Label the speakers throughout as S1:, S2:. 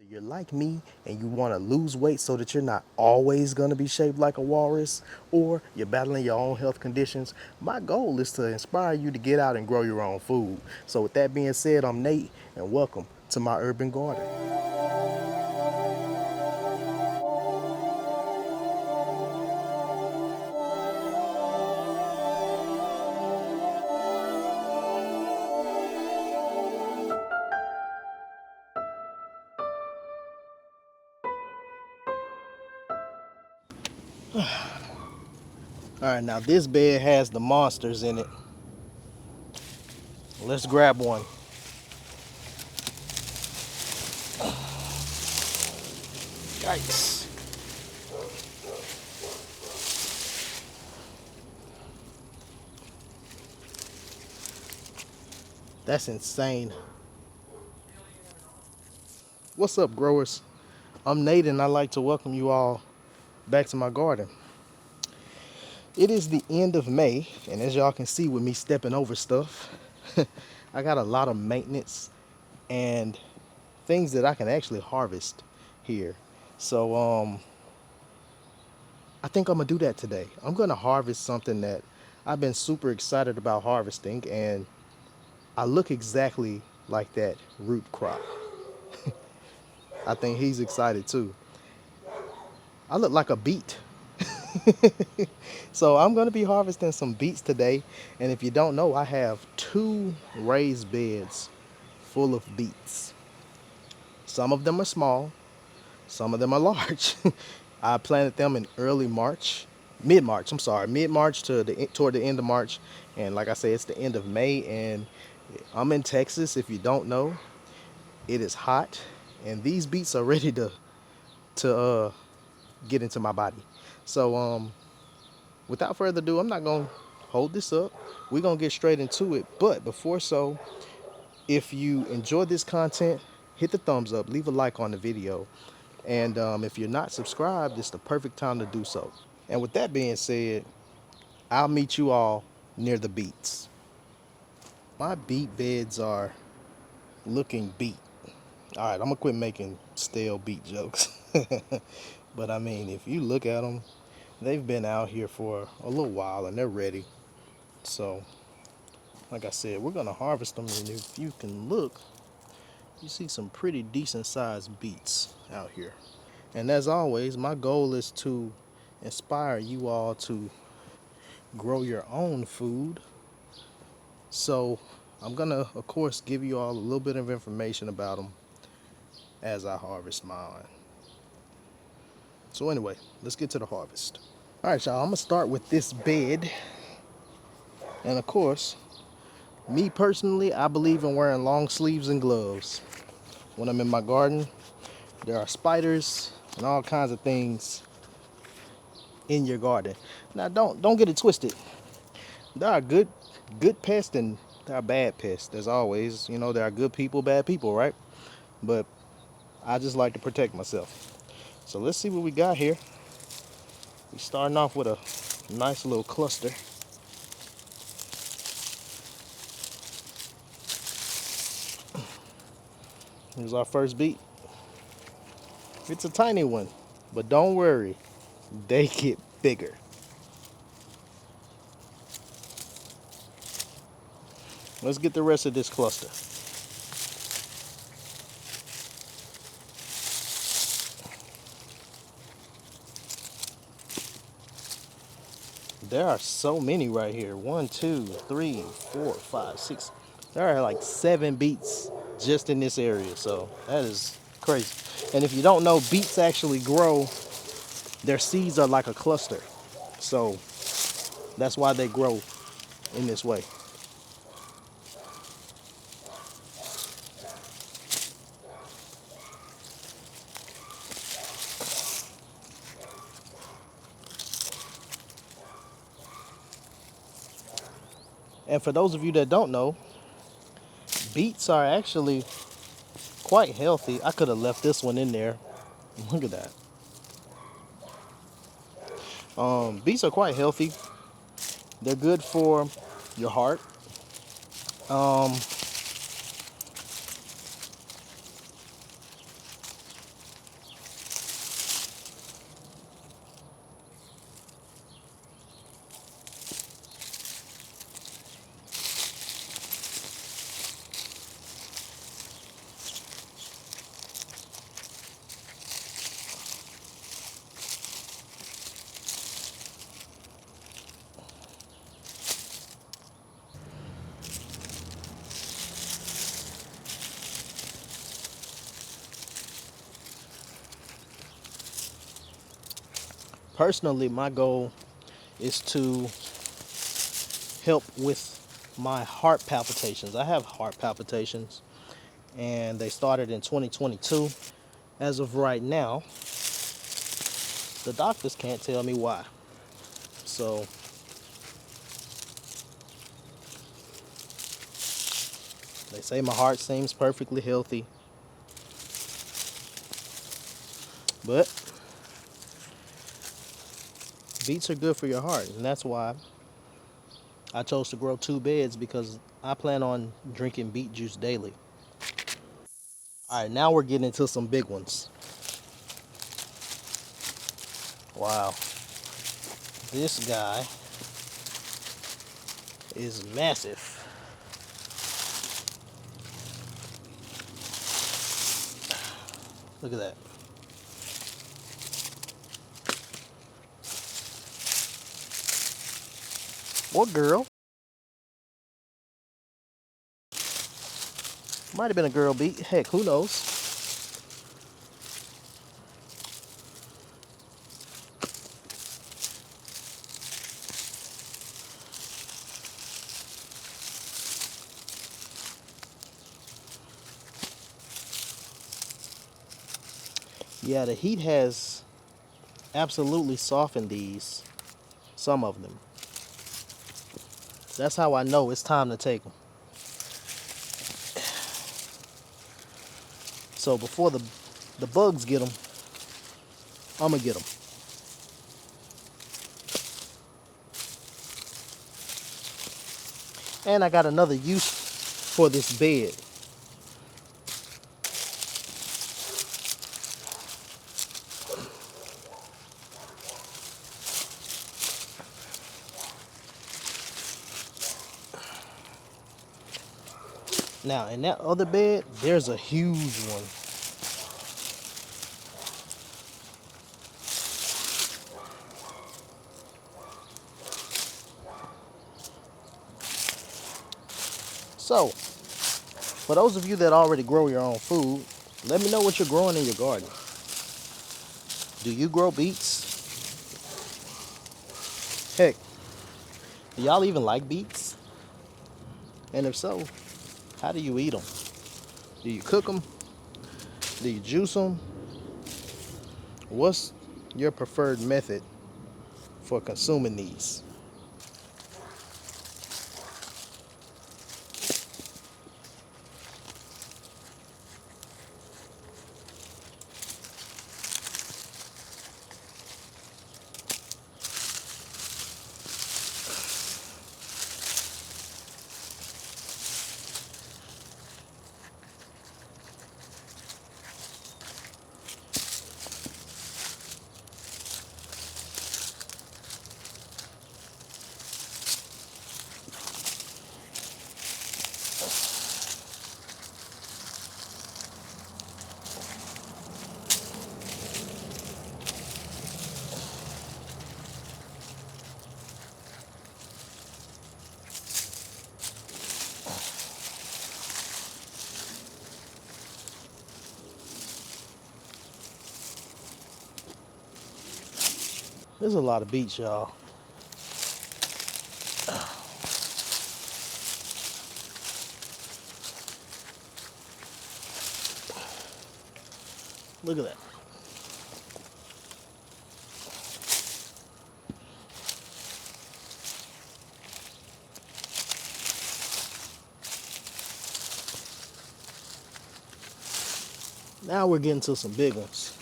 S1: You're like me and you want to lose weight so that you're not always going to be shaped like a walrus, or you're battling your own health conditions, my goal is to inspire you to get out and grow your own food. So with that being said, I'm Nate and welcome to my urban garden. All right, now this bed has the monsters in it. Let's grab one. Yikes. That's insane. What's up, growers? I'm Nate and I'd like to welcome you all back to my garden. It is the end of May, and as y'all can see with me stepping over stuff, I got a lot of maintenance and things that I can actually harvest here. So I think I'm gonna do that today. I'm gonna harvest something that I've been super excited about harvesting, and I look exactly like that root crop. I think he's excited too. I look like a beet. So I'm going to be harvesting some beets today, and if you don't know, I have two raised beds full of beets. Some of them are small, some of them are large. I planted them in early March, mid-March, I'm sorry, mid-March to toward the end of March, and like I say, it's the end of May, and I'm in Texas. If you don't know, it is hot, and these beets are ready to get into my body. So without further ado, I'm not going to hold this up. We're going to get straight into it. But before so, if you enjoy this content, hit the thumbs up, leave a like on the video. And if you're not subscribed, it's the perfect time to do so. And with that being said, I'll meet you all near the beets. My beet beds are looking beet. All right, I'm going to quit making stale beet jokes. But I mean, if you look at them, they've been out here for a little while and they're ready. So, like I said, we're gonna harvest them, and if you can look, you see some pretty decent sized beets out here. And as always, my goal is to inspire you all to grow your own food. So, I'm gonna, of course, give you all a little bit of information about them as I harvest mine. So anyway, let's get to the harvest. All right, y'all, I'm gonna start with this bed. And of course, me personally, I believe in wearing long sleeves and gloves. When I'm in my garden, there are spiders and all kinds of things in your garden. Now don't get it twisted. There are good pests and there are bad pests. As always, you know, there are good people, bad people, right? But I just like to protect myself. So let's see what we got here. We're starting off with a nice little cluster. Here's our first beet. It's a tiny one, but don't worry, they get bigger. Let's get the rest of this cluster. There are so many right here. 1, 2, 3, 4, 5, 6. There are like 7 beets just in this area. So that is crazy. And if you don't know, beets actually grow, their seeds are like a cluster. So that's why they grow in this way. And for those of you that don't know, beets are actually quite healthy. I could have left this one in there. Look at that. Beets are quite healthy. They're good for your heart. Personally, my goal is to help with my heart palpitations. I have heart palpitations, and they started in 2022. As of right now, the doctors can't tell me why. So they say my heart seems perfectly healthy, but beets are good for your heart, and that's why I chose to grow 2 beds, because I plan on drinking beet juice daily. All right, now we're getting into some big ones. Wow, this guy is massive. Look at that. What girl? Might have been a girl beet. Heck, who knows? Yeah, the heat has absolutely softened these, some of them. That's how I know it's time to take them. So before the bugs get them, I'm gonna get them. And I got another use for this bed. Now, in that other bed, there's a huge one. So, for those of you that already grow your own food, let me know what you're growing in your garden. Do you grow beets? Heck, do y'all even like beets? And if so, how do you eat them? Do you cook them? Do you juice them? What's your preferred method for consuming these? There's a lot of beets, y'all. Look at that. Now we're getting to some big ones.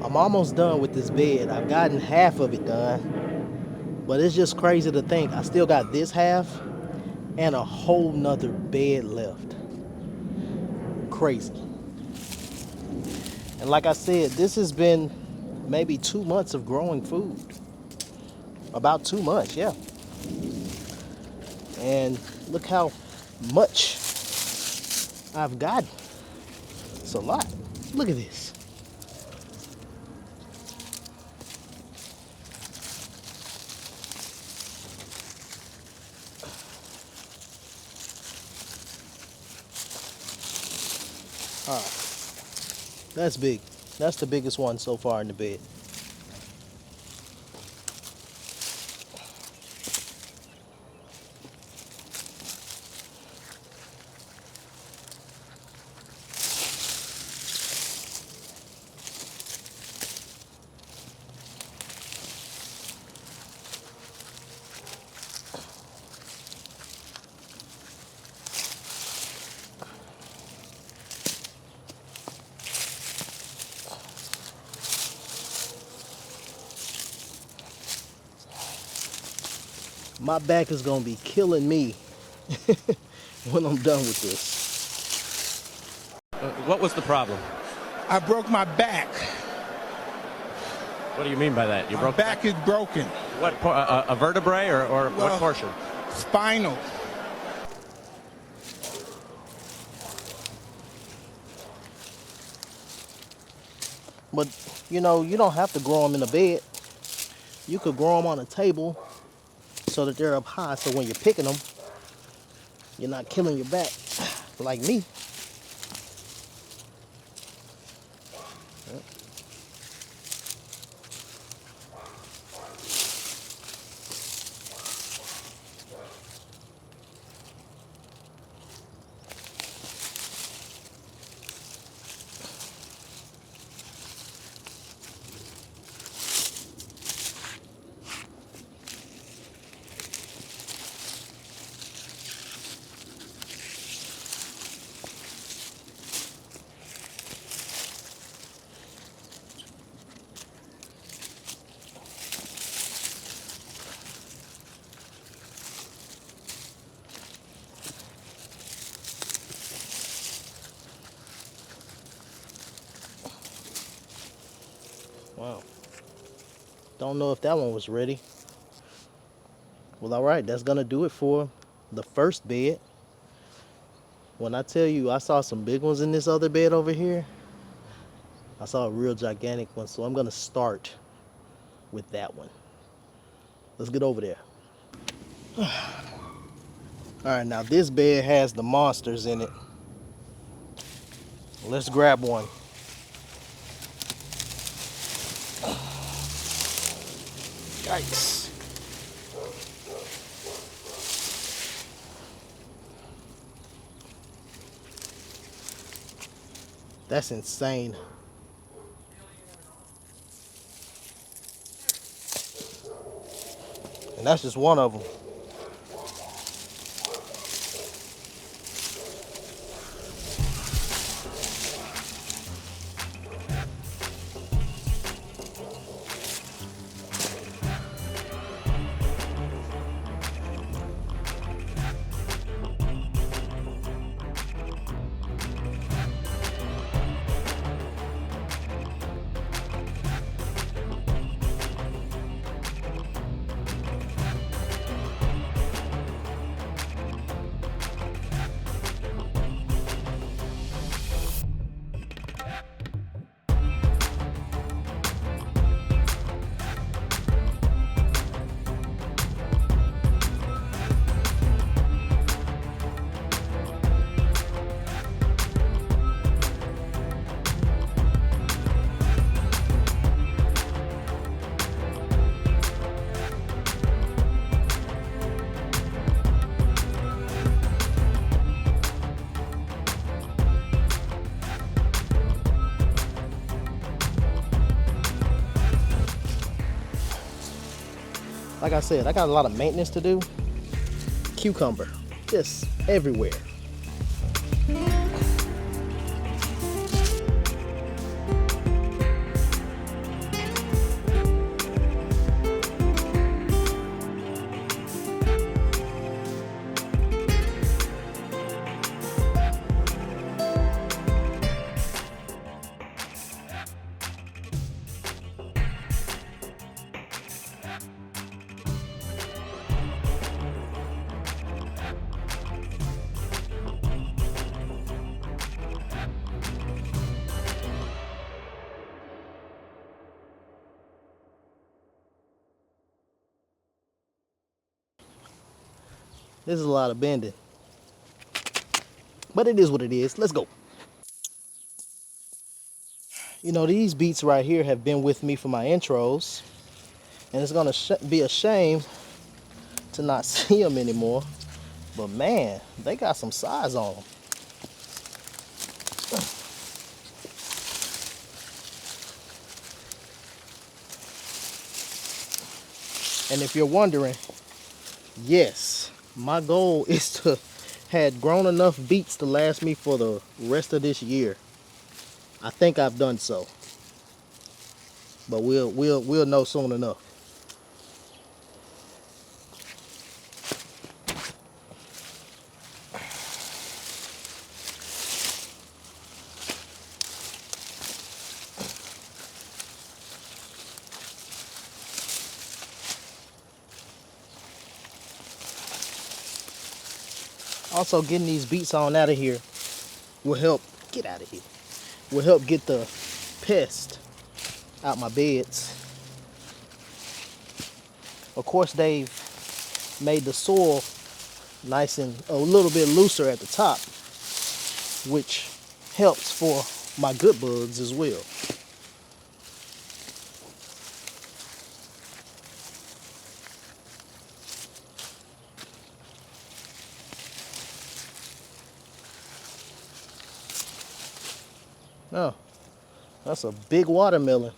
S1: I'm almost done with this bed. I've gotten half of it done, but it's just crazy to think I still got this half and a whole nother bed left. Crazy. And like I said, this has been maybe 2 months of growing food. About 2 months, yeah. And look how much I've gotten. It's a lot. Look at this. All right. That's big. That's the biggest one so far in the bed. My back is gonna be killing me when I'm done with this.
S2: What was the problem?
S3: I broke my back.
S2: What do you mean by that? You
S3: My
S2: broke
S3: back is broken.
S2: what? A vertebrae or
S3: Well,
S2: what portion?
S3: Spinal.
S1: But you know, you don't have to grow them in a bed. You could grow them on a table so that they're up high, so when you're picking them, you're not killing your back like me. Wow. Don't know if that one was ready. Well, all right, that's gonna do it for the first bed. When I tell you I saw some big ones in this other bed over here, I saw a real gigantic one, so I'm gonna start with that one. Let's get over there. All right, now this bed has the monsters in it. Let's grab one. Yikes. That's insane. And that's just one of them. Like I said, I got a lot of maintenance to do. Cucumber, just everywhere. This is a lot of bending. But it is what it is. Let's go. You know, these beets right here have been with me for my intros. And it's gonna be a shame to not see them anymore. But man, they got some size on them. And if you're wondering, yes, my goal is to had grown enough beets to last me for the rest of this year. I think I've done so. But we'll know soon enough. Also, getting these beets on out of here will help get out of here. Will help get the pest out my beds. Of course, they've made the soil nice and a little bit looser at the top, which helps for my good bugs as well. Oh, that's a big watermelon.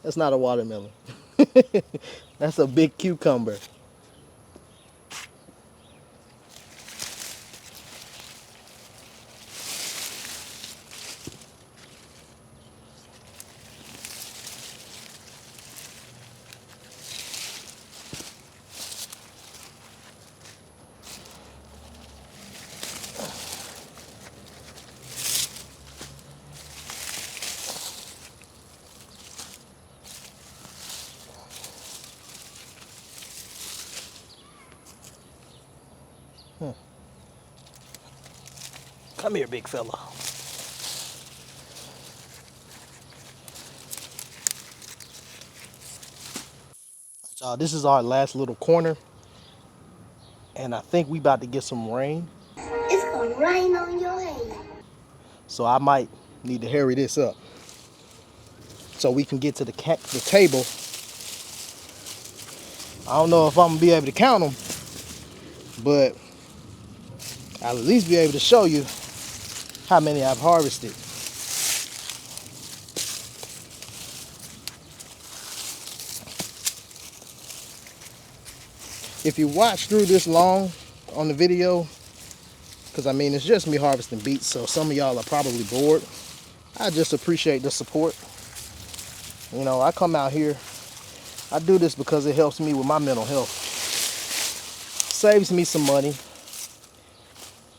S1: That's not a watermelon. That's a big cucumber. Come here, big fella. Y'all, this is our last little corner, and I think we about to get some rain.
S4: It's gonna rain on your head.
S1: So I might need to hurry this up so we can get to the table. I don't know if I'm gonna be able to count them, but I'll at least be able to show you how many I've harvested. If you watch through this long on the video, because I mean it's just me harvesting beets, so some of y'all are probably bored. I just appreciate the support. You know, I come out here, I do this because it helps me with my mental health. Saves me some money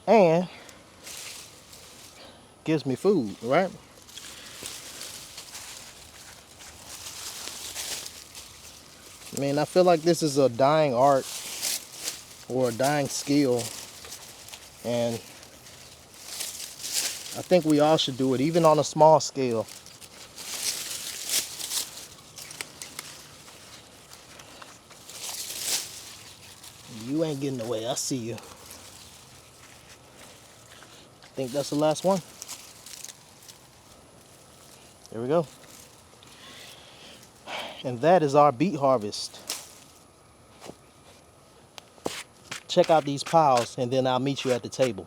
S1: and gives me food, right? I mean, I feel like this is a dying art or a dying skill, and I think we all should do it, even on a small scale. You ain't getting away, I see you. I think that's the last one. There we go. And that is our beet harvest. Check out these piles and then I'll meet you at the table.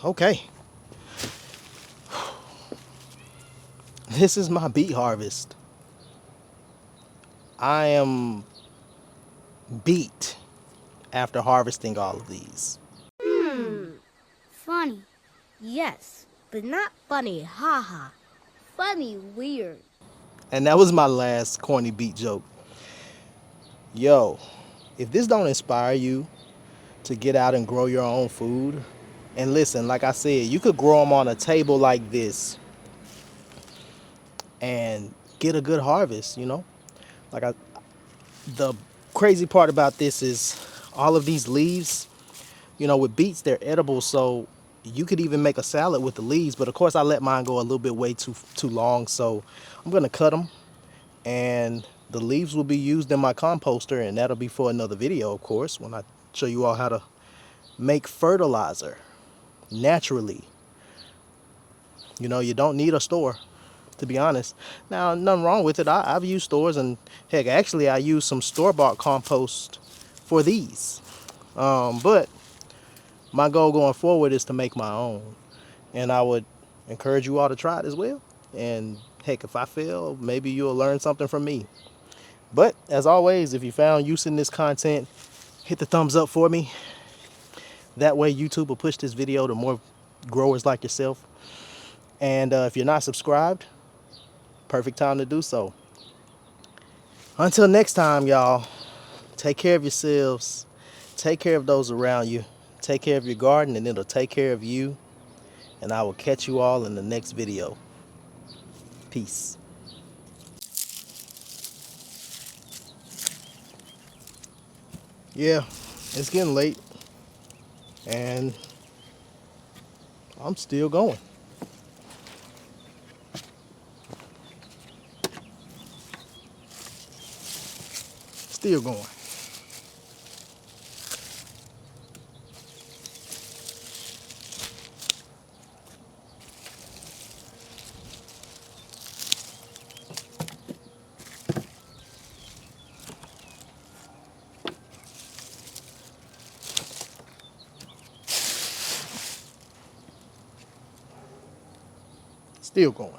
S1: Okay. This is my beet harvest. I am beat after harvesting all of these.
S4: Funny. Yes, but not funny, haha. Funny, weird.
S1: And that was my last corny beet joke. Yo, if this don't inspire you to get out and grow your own food, and listen, like I said, you could grow them on a table like this and get a good harvest, you know? Like the crazy part about this is all of these leaves, you know, with beets, they're edible, so you could even make a salad with the leaves, but of course I let mine go a little bit way too long, so I'm gonna cut them, and the leaves will be used in my composter, and that'll be for another video, of course, when I show you all how to make fertilizer naturally. You know, you don't need a store, to be honest. Now, nothing wrong with it. I've used stores, and heck, actually I use some store-bought compost for these. But my goal going forward is to make my own, and I would encourage you all to try it as well. And heck, if I fail, maybe you'll learn something from me. But as always, if you found use in this content, hit the thumbs up for me. That way YouTube will push this video to more growers like yourself. And if you're not subscribed, perfect time to do so. Until next time, y'all, take care of yourselves. Take care of those around you. Take care of your garden, and it'll take care of you. And I will catch you all in the next video. Peace. Yeah, it's getting late, and I'm still going. Still going. Still going.